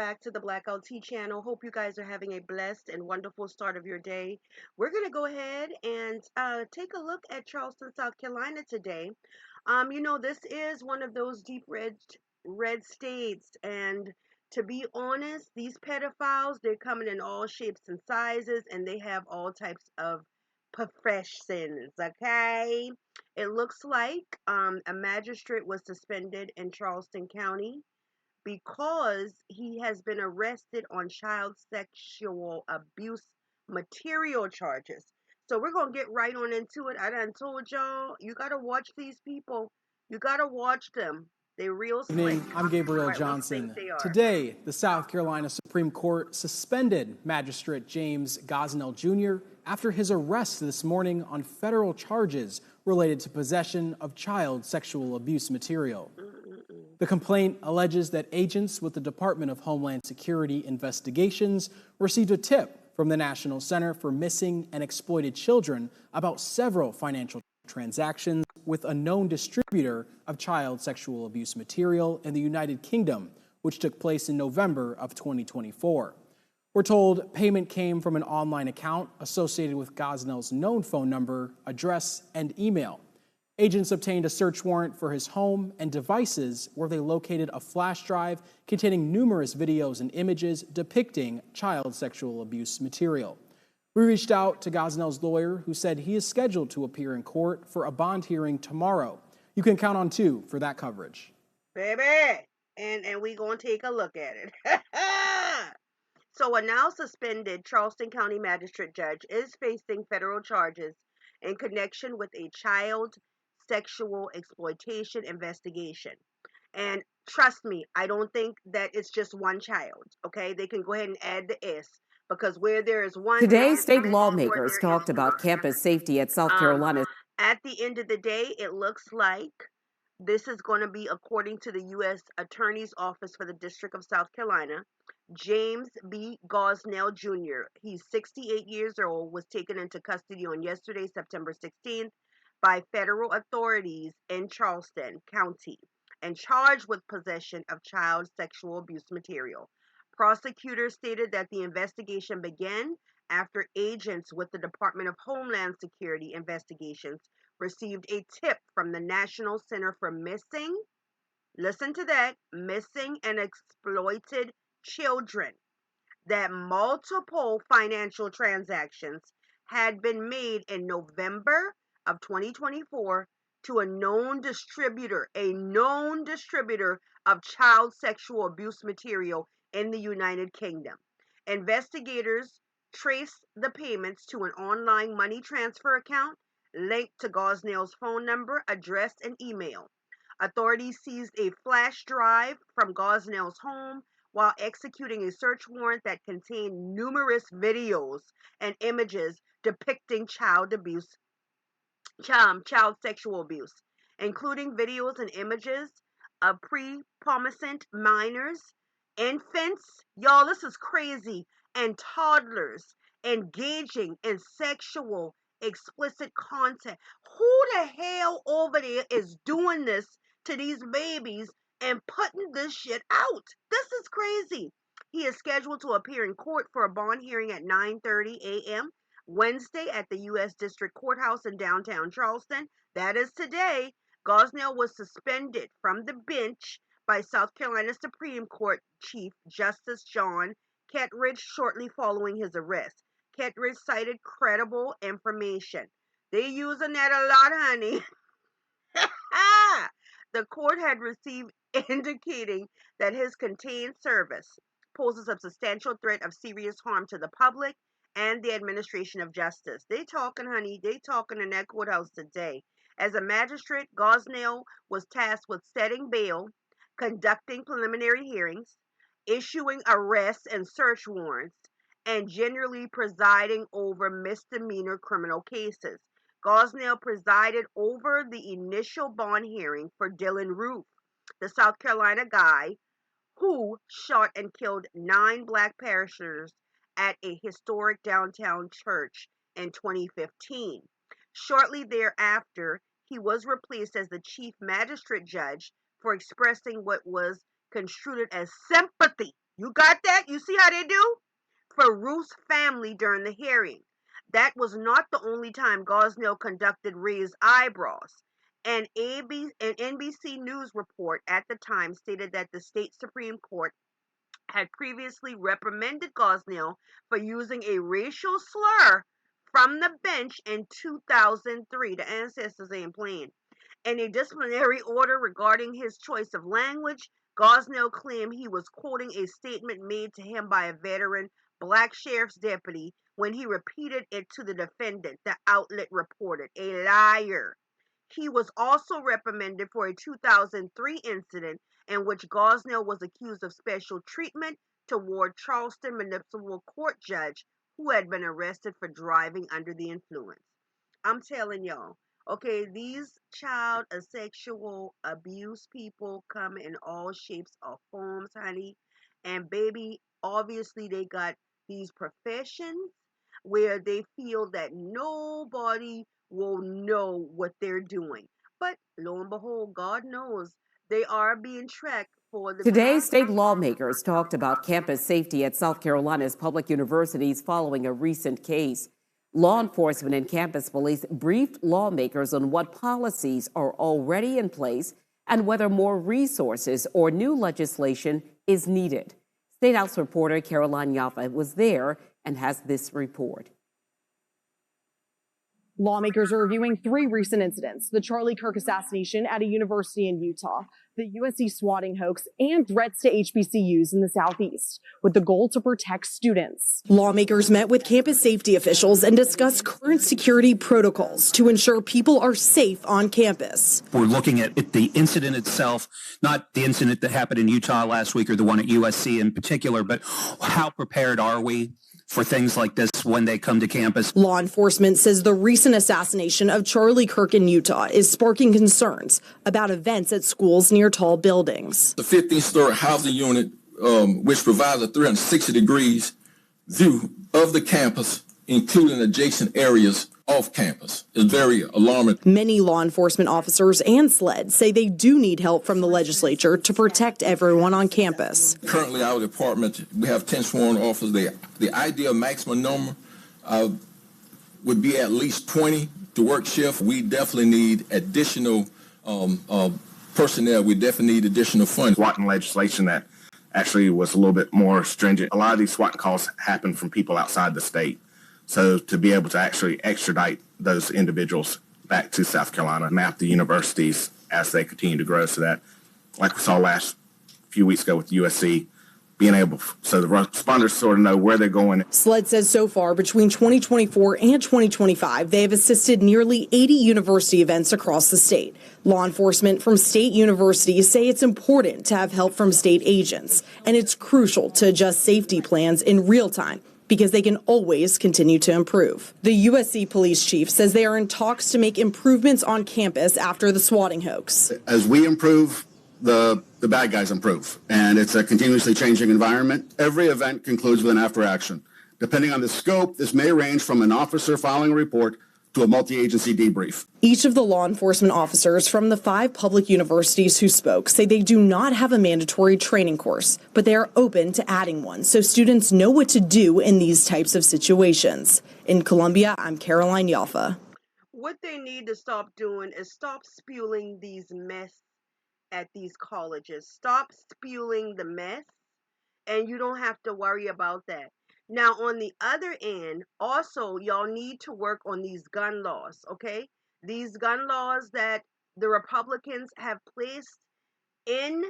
back to the Blackout Tea channel. Hope you guys are having a blessed and wonderful start of your day. We're going to go ahead and take a look at Charleston, South Carolina today. This is one of those deep red states, and to be honest, these pedophiles, they're coming in all shapes and sizes, and they have all types of professions, okay? It looks like a magistrate was suspended in Charleston County because he has been arrested on child sexual abuse material charges. So we're going to get right on into it. I done told y'all, you got to watch these people. You got to watch them. They're real slick. Evening, I'm Gabriel Right, Johnson. they are. Today, the South Carolina Supreme Court suspended Magistrate James Gosnell Jr. after his arrest this morning on federal charges related to possession of child sexual abuse material. The complaint alleges that agents with the Department of Homeland Security investigations received a tip from the National Center for Missing and Exploited Children about several financial transactions with a known distributor of child sexual abuse material in the United Kingdom, which took place in November of 2024. We're told payment came from an online account associated with Gosnell's known phone number, address, and email. Agents obtained a search warrant for his home and devices where they located a flash drive containing numerous videos and images depicting child sexual abuse material. We reached out to Gosnell's lawyer, who said he is scheduled to appear in court for a bond hearing tomorrow. You can count on 2 for that coverage. Baby, and we going to take a look at it. So a now suspended Charleston County magistrate judge is facing federal charges in connection with a child sexual exploitation investigation. And trust me, I don't think that it's just one child, okay? They can go ahead and add the S, because where there is one... Today, state lawmakers talked about campus safety at South Carolina. At the end of the day, it looks like this is going to be, according to the U.S. Attorney's Office for the District of South Carolina, James B. Gosnell Jr., he's 68 years old, was taken into custody on yesterday, September 16th, by federal authorities in Charleston County and charged with possession of child sexual abuse material. Prosecutors stated that the investigation began after agents with the Department of Homeland Security investigations received a tip from the National Center for Missing, listen to that, Missing and Exploited Children, that multiple financial transactions had been made in November of 2024 to a known distributor of child sexual abuse material in the United Kingdom. Investigators traced the payments to an online money transfer account linked to Gosnell's phone number, address, and email. Authorities seized a flash drive from Gosnell's home while executing a search warrant that contained numerous videos and images depicting child sexual abuse, including videos and images of prepubescent minors, infants, y'all, this is crazy, and toddlers engaging in sexual explicit content. Who the hell over there is doing this to these babies and putting this shit out? This is crazy. He is scheduled to appear in court for a bond hearing at 9:30 a.m. Wednesday at the U.S. District Courthouse in downtown Charleston. That is today. Gosnell was suspended from the bench by South Carolina Supreme Court Chief Justice John Kettridge shortly following his arrest. Kettridge cited credible information. They using that a lot, honey. The court had received indicating that his contained service poses a substantial threat of serious harm to the public and the administration of justice. They talking, honey. They talking in that courthouse today. As a magistrate, Gosnell was tasked with setting bail, conducting preliminary hearings, issuing arrests and search warrants, and generally presiding over misdemeanor criminal cases. Gosnell presided over the initial bond hearing for Dylan Roof, the South Carolina guy who shot and killed 9 black parishioners at a historic downtown church in 2015. Shortly thereafter, he was replaced as the chief magistrate judge for expressing what was construed as sympathy You got that? You see how they do? For Ruth's family during the hearing. That was not the only time Gosnell conducted raised eyebrows. An NBC News report at the time stated that the state Supreme Court had previously reprimanded Gosnell for using a racial slur from the bench in 2003. The ancestors ain't playing. In a disciplinary order regarding his choice of language, Gosnell claimed he was quoting a statement made to him by a veteran black sheriff's deputy when he repeated it to the defendant, the outlet reported. A liar. He was also reprimanded for a 2003 incident in which Gosnell was accused of special treatment toward Charleston Municipal Court judge who had been arrested for driving under the influence. I'm telling y'all, okay, these child sexual abuse people come in all shapes of forms, honey. And baby, obviously they got these professions where they feel that nobody will know what they're doing. But lo and behold, God knows they are being tracked for the Today, state lawmakers talked about campus safety at South Carolina's public universities following a recent case. Law enforcement and campus police briefed lawmakers on what policies are already in place and whether more resources or new legislation is needed. State House reporter Caroline Yaffa was there and has this report. Lawmakers are reviewing 3 recent incidents: the Charlie Kirk assassination at a university in Utah, the USC swatting hoax, and threats to HBCUs in the Southeast, with the goal to protect students. Lawmakers met with campus safety officials and discussed current security protocols to ensure people are safe on campus. We're looking at the incident itself, not the incident that happened in Utah last week or the one at USC in particular, but how prepared are we for things like this when they come to campus? Law enforcement says the recent assassination of Charlie Kirk in Utah is sparking concerns about events at schools near tall buildings. The 15-story housing unit, which provides a 360 degrees view of the campus, including adjacent areas off campus, is very alarming. Many law enforcement officers and SLED say they do need help from the legislature to protect everyone on campus. Currently, our department, we have 10 sworn officers. The ideal maximum number would be at least 20 to work shift. We definitely need additional personnel. We definitely need additional funds. SWAT legislation that actually was a little bit more stringent. A lot of these SWAT calls happen from people outside the state. So to be able to actually extradite those individuals back to South Carolina, map the universities as they continue to grow, so that, like we saw last few weeks ago with USC, being able, so the responders sort of know where they're going. SLED says so far between 2024 and 2025, they have assisted nearly 80 university events across the state. Law enforcement from state universities say it's important to have help from state agents, and it's crucial to adjust safety plans in real time, because they can always continue to improve. The USC police chief says they are in talks to make improvements on campus after the swatting hoax. As we improve, the bad guys improve, and it's a continuously changing environment. Every event concludes with an after action. Depending on the scope, this may range from an officer filing a report to a multi-agency debrief. Each of the law enforcement officers from the 5 public universities who spoke say they do not have a mandatory training course, but they are open to adding one so students know what to do in these types of situations. In Columbia, I'm Caroline Yaffa. What they need to stop doing is stop spewing these mess at these colleges. Stop spewing the mess, and you don't have to worry about that. Now, on the other end, also, y'all need to work on these gun laws, okay? These gun laws that the Republicans have placed in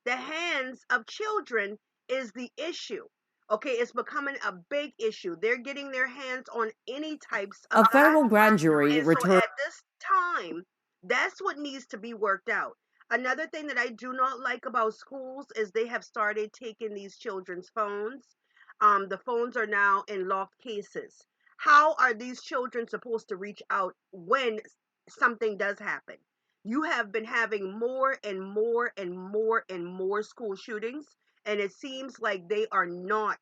the hands of children is the issue. Okay, it's becoming a big issue. They're getting their hands on any types of A federal grand jury and returned. so at this time, that's what needs to be worked out. Another thing that I do not like about schools is they have started taking these children's phones. The phones are now in locked cases. How are these children supposed to reach out when something does happen? You have been having more and more and more and more school shootings, and it seems like they are not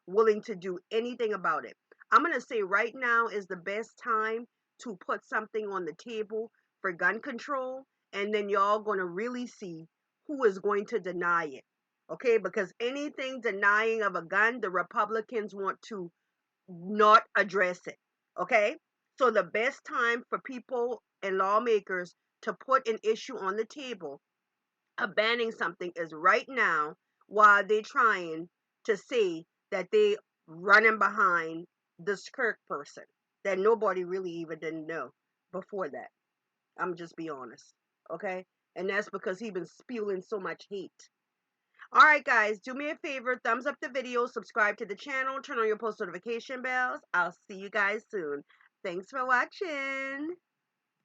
willing to do anything about it. I'm going to say right now is the best time to put something on the table for gun control, and then y'all going to really see who is going to deny it. Okay, because anything denying of a gun, the Republicans want to not address it. Okay, so the best time for people and lawmakers to put an issue on the table of banning something is right now, while they're trying to say that they running behind this Kirk person that nobody really even didn't know before that. I'm just be honest. Okay, and that's because he been spewing so much hate. All right, guys, do me a favor, thumbs up the video, subscribe to the channel, turn on your post notification bells. I'll see you guys soon. Thanks for watching.